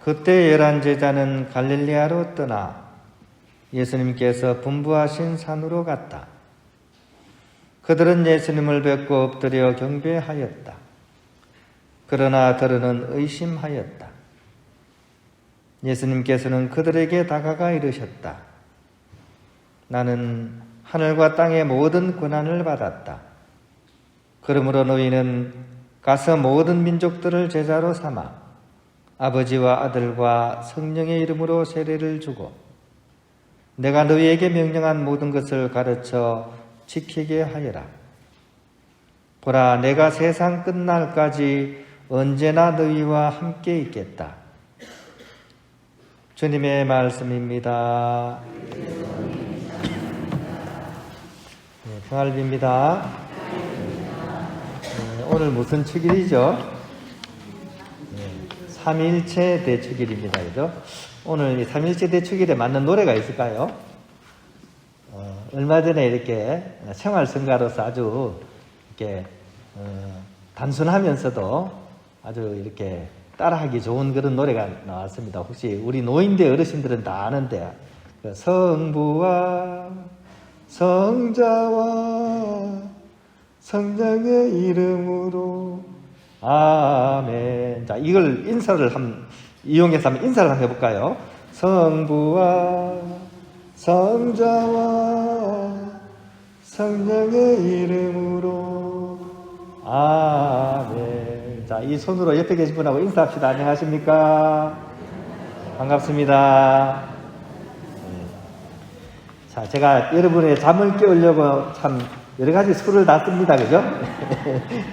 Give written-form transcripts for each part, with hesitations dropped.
그때 11제자는 갈릴리아로 떠나 예수님께서 분부하신 산으로 갔다. 그들은 예수님을 뵙고 엎드려 경배하였다. 그러나 더러는 의심하였다. 예수님께서는 그들에게 다가가 이르셨다. 나는 하늘과 땅의 모든 권한을 받았다. 그러므로 너희는 가서 모든 민족들을 제자로 삼아 아버지와 아들과 성령의 이름으로 세례를 주고 내가 너희에게 명령한 모든 것을 가르쳐 지키게 하여라. 보라, 내가 세상 끝날까지 언제나 너희와 함께 있겠다. 주님의 말씀입니다. 평안입니다. 오늘 무슨 축일이죠? 삼일체 대축일입니다. 그죠? 오늘 이 삼일체 대축일에 맞는 노래가 있을까요? 얼마 전에 이렇게 생활성가로서 아주 이렇게 단순하면서도 아주 이렇게 따라하기 좋은 그런 노래가 나왔습니다. 혹시 우리 노인대 어르신들은 다 아는데, 성부와 성자와 성령의 이름으로 아멘. 자, 이걸 인사를 이용해서 한번 인사를 한번 해볼까요? 성부와 성자와 성령의 이름으로 아멘. 자, 이 손으로 옆에 계신 분하고 인사합시다. 안녕하십니까? 반갑습니다. 자, 제가 여러분의 잠을 깨우려고 참 여러 가지 수를 다 씁니다. 그죠?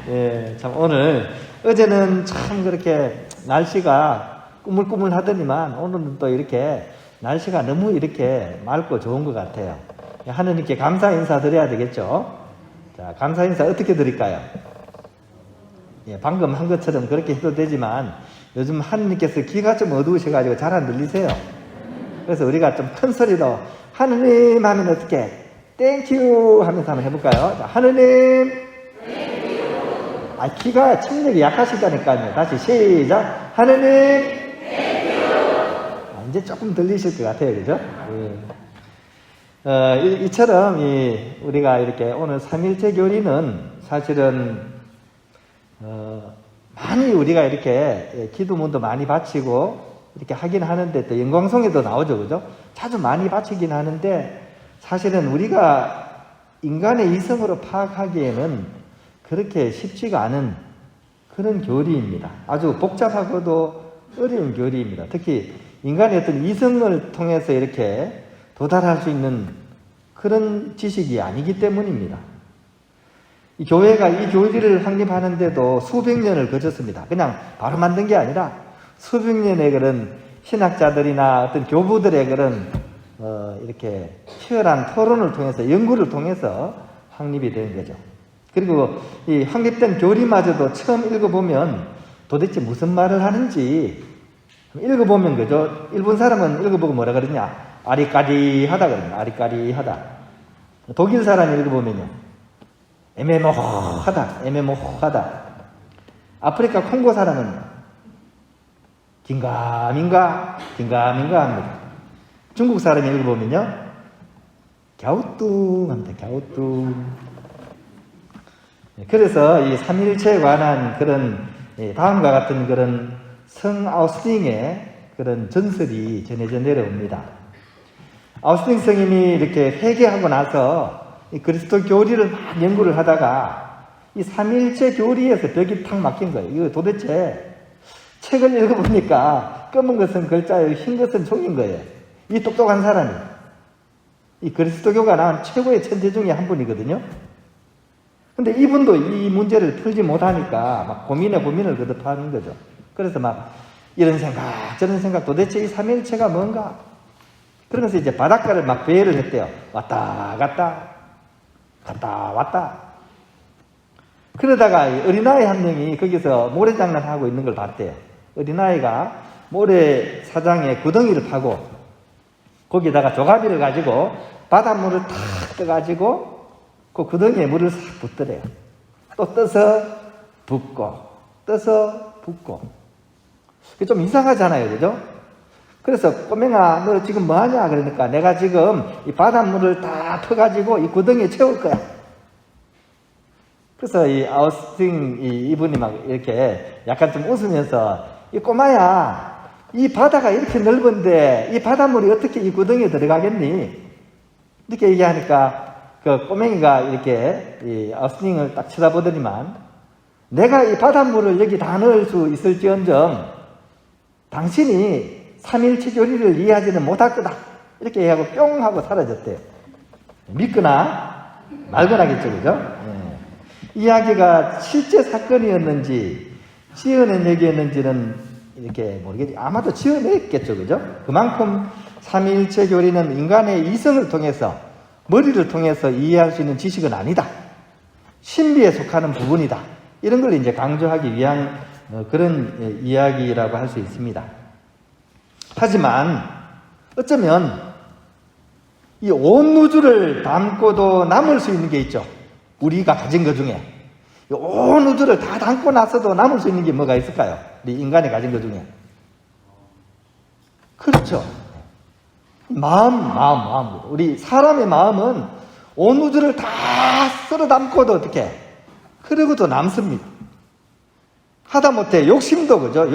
예, 참 오늘, 어제는 참 그렇게 날씨가 꾸물꾸물 하더니만 오늘은 또 이렇게 날씨가 너무 이렇게 맑고 좋은 것 같아요. 하느님께 감사 인사 드려야 되겠죠? 자, 감사 인사 어떻게 드릴까요? 예, 방금 한 것처럼 그렇게 해도 되지만 요즘 하느님께서 귀가 좀 어두우셔가지고 잘 안 들리세요. 그래서 우리가 좀 큰 소리로 하느님 하면 어떻게? 땡큐 하면서 한번 해볼까요? 자, 하느님 땡큐. 귀가 청력이 약하시다니까요. 다시 시작. 하느님 땡큐. 이제 조금 들리실 것 같아요. 그죠? 이처럼 우리가 이렇게 오늘 삼일체 교리는 사실은 많이 우리가 이렇게 기도문도 많이 바치고 이렇게 하긴 하는데 또 영광송에도 나오죠. 그죠? 자주 많이 바치긴 하는데 사실은 우리가 인간의 이성으로 파악하기에는 그렇게 쉽지가 않은 그런 교리입니다. 아주 복잡하고도 어려운 교리입니다. 특히 인간의 어떤 이성을 통해서 이렇게 도달할 수 있는 그런 지식이 아니기 때문입니다. 이 교회가 이 교리를 확립하는데도 수백 년을 거쳤습니다. 그냥 바로 만든 게 아니라 수백 년의 그런 신학자들이나 어떤 교부들의 그런 이렇게 치열한 토론을 통해서 연구를 통해서 확립이 된 거죠. 그리고 이 확립된 교리마저도 처음 읽어보면 도대체 무슨 말을 하는지 읽어보면 그죠? 일본 사람은 읽어보고 뭐라 그러냐? 아리까리하다 그러냐? 아리까리하다. 독일 사람 읽어보면요, 애매모호하다, 애매모호하다. 아프리카 콩고 사람은 긴가민가, 긴가민가 합니다. 중국 사람이 읽어보면요, 갸우뚱합니다. 갸우뚱. 그래서 이 삼일체에 관한 그런 다음과 같은 그런 성 아우스팅의 그런 전설이 전해져 내려옵니다. 아우스팅 성인이 이렇게 회개하고 나서 이 그리스도 교리를 막 연구를 하다가 이 삼일체 교리에서 벽이 탁 막힌 거예요. 이거 도대체 책을 읽어보니까 검은 것은 글자예요, 흰 것은 종인 거예요. 이 똑똑한 사람이 이 그리스도교가 낳은 최고의 천재 중에 한 분이거든요. 근데 이분도 이 문제를 풀지 못하니까 막 고민을 거듭하는 거죠. 그래서 막 이런 생각 저런 생각, 도대체 이 삼일체가 뭔가, 그러면서 이제 바닷가를 막 배회를 했대요. 왔다 갔다 갔다 왔다. 그러다가 어린아이 한 명이 거기서 모래장난하고 있는 걸 봤대요. 어린아이가 모래사장에 구덩이를 파고 거기다가 조가비를 가지고 바닷물을 탁 떠가지고 그 구덩이에 물을 싹 붓더래요. 또 떠서 붓고 떠서 붓고. 그게 좀 이상하잖아요. 그죠? 그래서 꼬맹아, 너 지금 뭐 하냐? 그러니까 내가 지금 이 바닷물을 다 퍼가지고 이 구덩이에 채울 거야. 그래서 이 아우스팅 이분이 막 이렇게 약간 좀 웃으면서 이 꼬마야, 이 바다가 이렇게 넓은데 이 바닷물이 어떻게 이 구덩이에 들어가겠니? 이렇게 얘기하니까 그 꼬맹이가 이렇게 이 아우스팅을 딱 쳐다보더니만 내가 이 바닷물을 여기 다 넣을 수 있을지언정 당신이 삼일체 교리를 이해하지는 못할 거다. 이렇게 얘기하고 뿅 하고 사라졌대요. 믿거나 말거나겠죠. 그죠? 이야기가 실제 사건이었는지 지어낸 얘기였는지는 이렇게 모르겠지. 아마도 지어냈겠죠. 그죠? 그만큼 삼위일체 교리는 인간의 이성을 통해서 머리를 통해서 이해할 수 있는 지식은 아니다. 신비에 속하는 부분이다. 이런 걸 이제 강조하기 위한 그런 이야기라고 할 수 있습니다. 하지만 어쩌면 이 온 우주를 담고도 남을 수 있는 게 있죠. 우리가 가진 것 중에 온 우주를 다 담고 나서도 남을 수 있는 게 뭐가 있을까요? 우리 인간이 가진 것 중에. 그렇죠. 마음. 우리 사람의 마음은 온 우주를 다 쓸어 담고도 어떻게? 그러고도 남습니다. 하다못해 욕심도 그죠?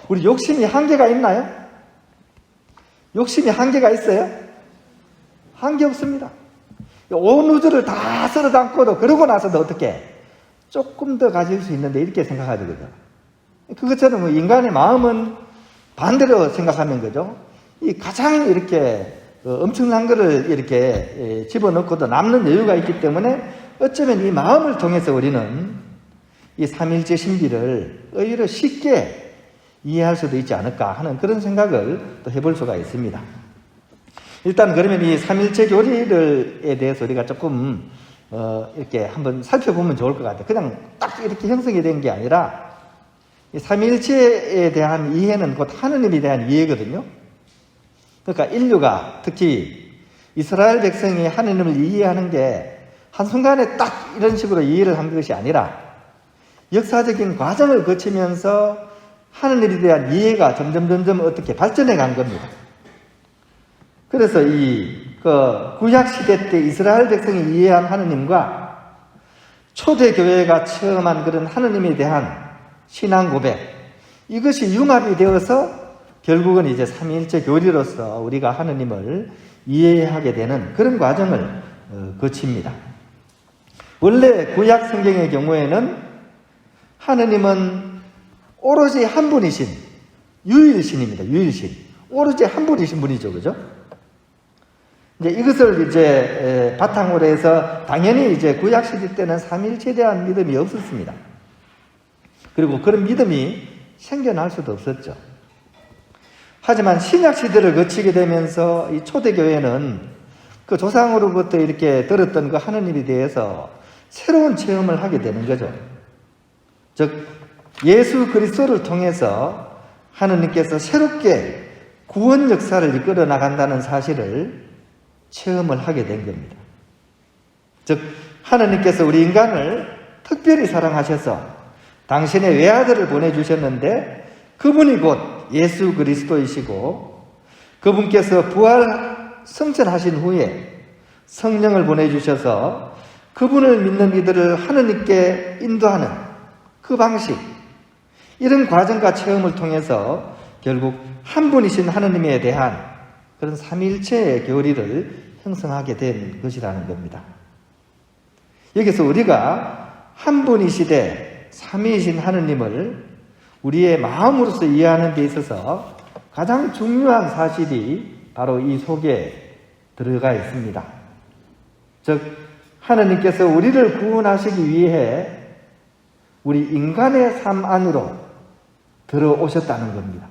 우리 욕심이 한계가 있나요? 욕심이 한계가 있어요? 한계 없습니다. 온 우주를 다 쓸어 담고도 그러고 나서도 어떻게? 조금 더 가질 수 있는데 이렇게 생각하죠. 그죠? 그것처럼 인간의 마음은 반대로 생각하면 그죠? 이 가장 이렇게 엄청난 거를 이렇게 집어넣고도 남는 여유가 있기 때문에 어쩌면 이 마음을 통해서 우리는 이 삼일체 신비를 오히려 쉽게 이해할 수도 있지 않을까 하는 그런 생각을 또 해볼 수가 있습니다. 일단 그러면 이 삼일체 교리에 대해서 우리가 조금 이렇게 한번 살펴보면 좋을 것 같아요. 그냥 딱 이렇게 형성이 된 게 아니라 이 삼일체에 대한 이해는 곧 하느님에 대한 이해거든요. 그러니까 인류가 특히 이스라엘 백성이 하느님을 이해하는 게 한순간에 딱 이런 식으로 이해를 한 것이 아니라 역사적인 과정을 거치면서 하느님에 대한 이해가 점점 어떻게 발전해 간 겁니다. 그래서 구약 시대 때 이스라엘 백성이 이해한 하느님과 초대교회가 체험한 그런 하느님에 대한 신앙 고백, 이것이 융합이 되어서 결국은 이제 삼위일체 교리로서 우리가 하느님을 이해하게 되는 그런 과정을 거칩니다. 원래 구약 성경의 경우에는 하느님은 오로지 한 분이신 유일신입니다. 유일신. 오로지 한 분이신 분이죠. 그죠? 이제 이것을 이제 바탕으로 해서 당연히 이제 구약 시대 때는 삼위일체에 대한 믿음이 없었습니다. 그리고 그런 믿음이 생겨날 수도 없었죠. 하지만 신약 시대를 거치게 되면서 이 초대교회는 그 조상으로부터 이렇게 들었던 그 하느님에 대해서 새로운 체험을 하게 되는 거죠. 즉 예수 그리스도를 통해서 하느님께서 새롭게 구원 역사를 이끌어 나간다는 사실을 체험을 하게 된 겁니다. 즉 하느님께서 우리 인간을 특별히 사랑하셔서 당신의 외아들을 보내주셨는데 그분이 곧 예수 그리스도이시고 그분께서 부활 승천하신 후에 성령을 보내주셔서 그분을 믿는 이들을 하느님께 인도하는 그 방식, 이런 과정과 체험을 통해서 결국 한 분이신 하느님에 대한 그런 삼위일체의 교리를 형성하게 된 것이라는 겁니다. 여기서 우리가 한 분이시되 삼위이신 하느님을 우리의 마음으로서 이해하는 데 있어서 가장 중요한 사실이 바로 이 속에 들어가 있습니다. 즉 하느님께서 우리를 구원하시기 위해 우리 인간의 삶 안으로 들어오셨다는 겁니다.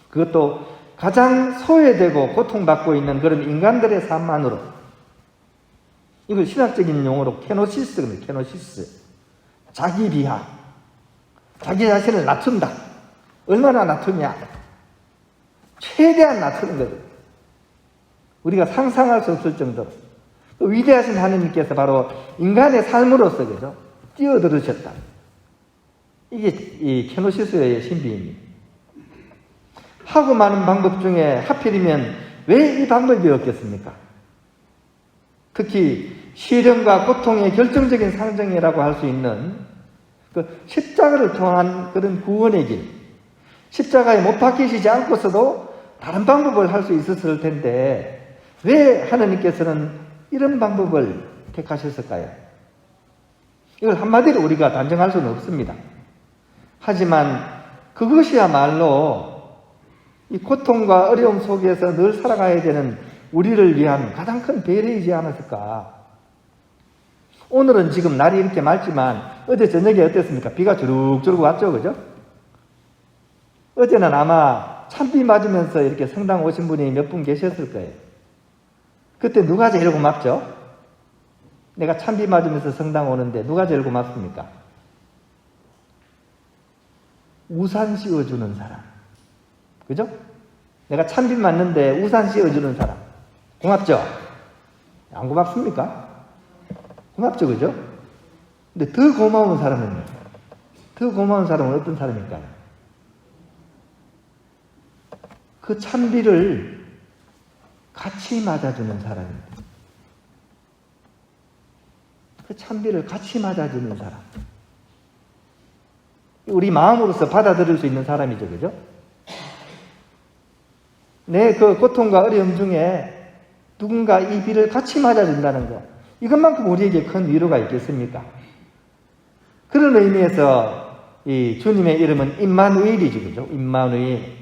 그것도 가장 소외되고 고통받고 있는 그런 인간들의 삶 안으로. 이걸 신학적인 용어로 케노시스입니다. 케노시스. 자기 비하. 자기 자신을 낮춘다. 얼마나 낮추냐. 최대한 낮추는 거죠. 우리가 상상할 수 없을 정도로. 그 위대하신 하느님께서 바로 인간의 삶으로서 그죠? 뛰어들으셨다. 이게 이 케노시스의 신비입니다. 하고 많은 방법 중에 하필이면 왜 이 방법이 없겠습니까? 특히 시련과 고통의 결정적인 상징이라고 할 수 있는 그 십자가를 통한 그런 구원의 길, 십자가에 못 박히시지 않고서도 다른 방법을 할 수 있었을 텐데 왜 하나님께서는 이런 방법을 택하셨을까요? 이걸 한마디로 우리가 단정할 수는 없습니다. 하지만 그것이야말로 이 고통과 어려움 속에서 늘 살아가야 되는 우리를 위한 가장 큰 배려이지 않았을까? 오늘은 지금 날이 이렇게 맑지만 어제 저녁에 어땠습니까? 비가 주룩주룩 왔죠, 그죠? 어제는 아마 찬비 맞으면서 이렇게 성당 오신 분이 몇 분 계셨을 거예요. 그때 누가 제일 고맙죠? 내가 찬비 맞으면서 성당 오는데 누가 제일 고맙습니까? 우산 씌워주는 사람. 그죠? 내가 찬비 맞는데 우산 씌워주는 사람. 고맙죠? 안 고맙습니까? 고맙죠, 그죠? 근데 더 고마운 사람은요? 더 고마운 사람은 어떤 사람일까요? 그 찬비를 같이 맞아주는 사람입니다. 그 찬비를 같이 맞아주는 사람. 우리 마음으로서 받아들일 수 있는 사람이죠, 그죠? 내 그 고통과 어려움 중에 누군가 이 비를 같이 맞아준다는 것, 이것만큼 우리에게 큰 위로가 있겠습니까? 그런 의미에서 이 주님의 이름은 임마누엘이죠, 그죠? 임마누엘.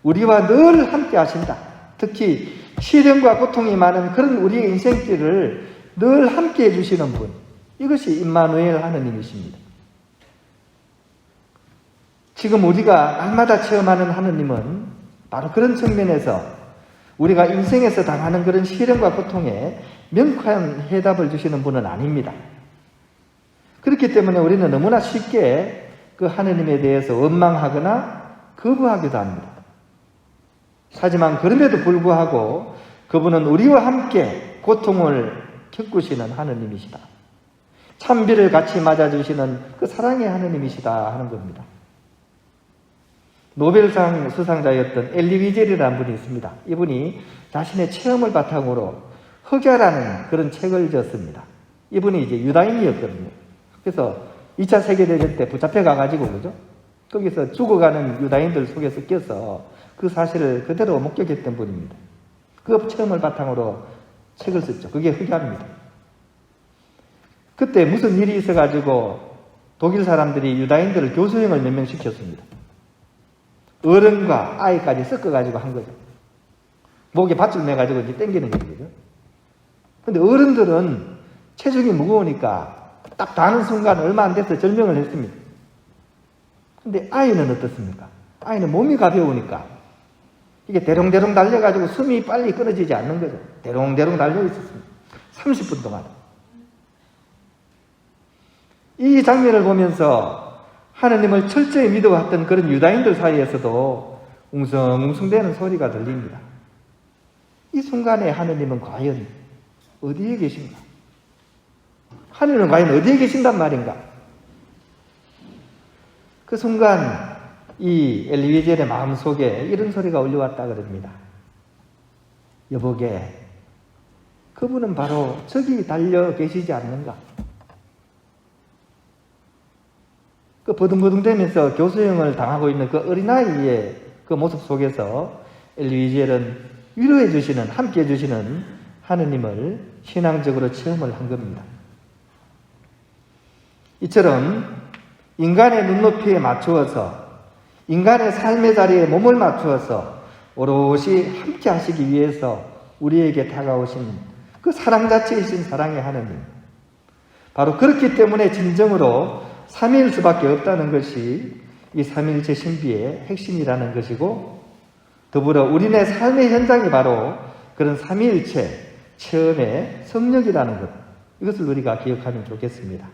우리와 늘 함께 하신다. 특히 시련과 고통이 많은 그런 우리의 인생길을 늘 함께 해주시는 분, 이것이 임마누엘 하느님이십니다. 지금 우리가 날마다 체험하는 하느님은 바로 그런 측면에서 우리가 인생에서 당하는 그런 시련과 고통에 명쾌한 해답을 주시는 분은 아닙니다. 그렇기 때문에 우리는 너무나 쉽게 그 하느님에 대해서 원망하거나 거부하기도 합니다. 하지만 그럼에도 불구하고 그분은 우리와 함께 고통을 겪으시는 하느님이시다. 찬비를 같이 맞아주시는 그 사랑의 하느님이시다 하는 겁니다. 노벨상 수상자였던 엘리 위젤이라는 분이 있습니다. 이분이 자신의 체험을 바탕으로 흑야라는 그런 책을 지었습니다. 이분이 이제 유다인이었거든요. 그래서 2차 세계대전 때 붙잡혀가가지고, 그죠? 거기서 죽어가는 유다인들 속에서 껴서 그 사실을 그대로 목격했던 분입니다. 그 체험을 바탕으로 책을 썼죠. 그게 흑야입니다. 그때 무슨 일이 있어가지고 독일 사람들이 유다인들을 교수형을 몇 명 시켰습니다. 어른과 아이까지 섞어가지고 한 거죠. 목에 밧줄 매가지고 이제 땡기는 거죠. 근데 어른들은 체중이 무거우니까 딱 다는 순간 얼마 안 돼서 절명을 했습니다. 근데 아이는 어떻습니까? 아이는 몸이 가벼우니까 이게 대롱대롱 달려가지고 숨이 빨리 끊어지지 않는 거죠. 대롱대롱 달려 있었습니다. 30분 동안. 이 장면을 보면서 하느님을 철저히 믿어왔던 그런 유다인들 사이에서도 웅성웅성대는 소리가 들립니다. 이 순간에 하느님은 과연 어디에 계신가? 하느님은 과연 어디에 계신단 말인가? 그 순간 이 엘리위젤의 마음속에 이런 소리가 울려왔다 그럽니다. 여보게, 그분은 바로 저기 달려 계시지 않는가? 그 버둥버둥대면서 교수형을 당하고 있는 그 어린아이의 그 모습 속에서 엘리위젤은 위로해 주시는, 함께 해주시는 하느님을 신앙적으로 체험을 한 겁니다. 이처럼 인간의 눈높이에 맞추어서 인간의 삶의 자리에 몸을 맞추어서 오롯이 함께 하시기 위해서 우리에게 다가오신 그 사랑 자체이신 사랑의 하느님. 바로 그렇기 때문에 진정으로 삼위일 수밖에 없다는 것이 이 삼위일체 신비의 핵심이라는 것이고, 더불어 우리네 삶의 현장이 바로 그런 삼위일체 체험의 성력이라는 것, 이것을 우리가 기억하면 좋겠습니다.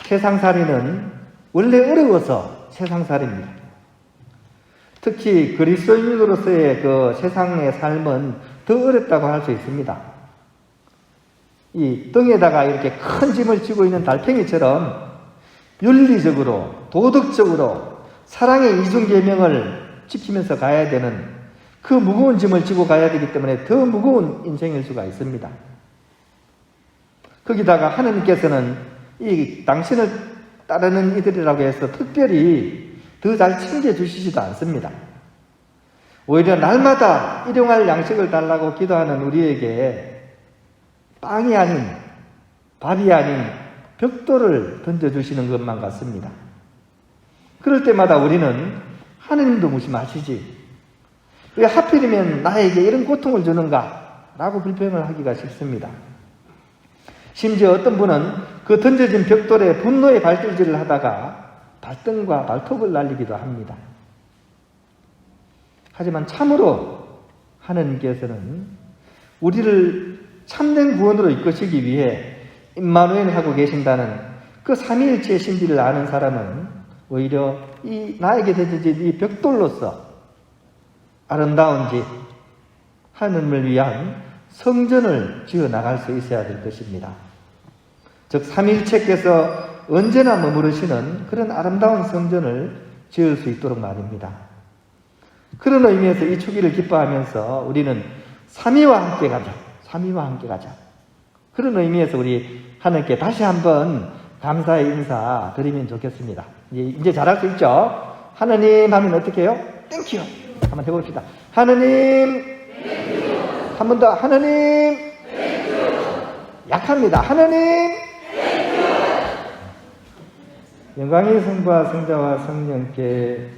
세상살이는 원래 어려워서 세상살이입니다. 특히 그리스도인으로서의 그 세상의 삶은 더 어렵다고 할 수 있습니다. 이 등에다가 이렇게 큰 짐을 지고 있는 달팽이처럼 윤리적으로, 도덕적으로, 사랑의 이중계명을 지키면서 가야 되는 그 무거운 짐을 지고 가야 되기 때문에 더 무거운 인생일 수가 있습니다. 거기다가 하느님께서는 이 당신을 따르는 이들이라고 해서 특별히 더 잘 챙겨주시지도 않습니다. 오히려 날마다 일용할 양식을 달라고 기도하는 우리에게 빵이 아닌, 밥이 아닌 벽돌을 던져주시는 것만 같습니다. 그럴 때마다 우리는 하느님도 무심하시지, 왜 하필이면 나에게 이런 고통을 주는가? 라고 불평을 하기가 쉽습니다. 심지어 어떤 분은 그 던져진 벽돌에 분노의 발길질을 하다가 발등과 발톱을 날리기도 합니다. 하지만 참으로 하느님께서는 우리를 참된 구원으로 이끄시기 위해 임마누엘 하고 계신다는 그 삼위일체의 신비를 아는 사람은 오히려 이 나에게 던져진 이 벽돌로서 아름다운지 하느님을 위한 성전을 지어 나갈 수 있어야 될 것입니다. 즉 삼위일체께서 언제나 머무르시는 그런 아름다운 성전을 지을 수 있도록 말입니다. 그런 의미에서 이 주기를 기뻐하면서 우리는 삼위와 함께 가자. 삼위와 함께 가자. 그런 의미에서 우리 하나님께 다시 한번 감사의 인사 드리면 좋겠습니다. 이제 잘할 수 있죠? 하나님 하면 어떻게 해요? 땡큐! 한번 해봅시다. 하나님! 한 번 더. 하나님! 약합니다. 하나님! 영광의 성부와 성자와 성령께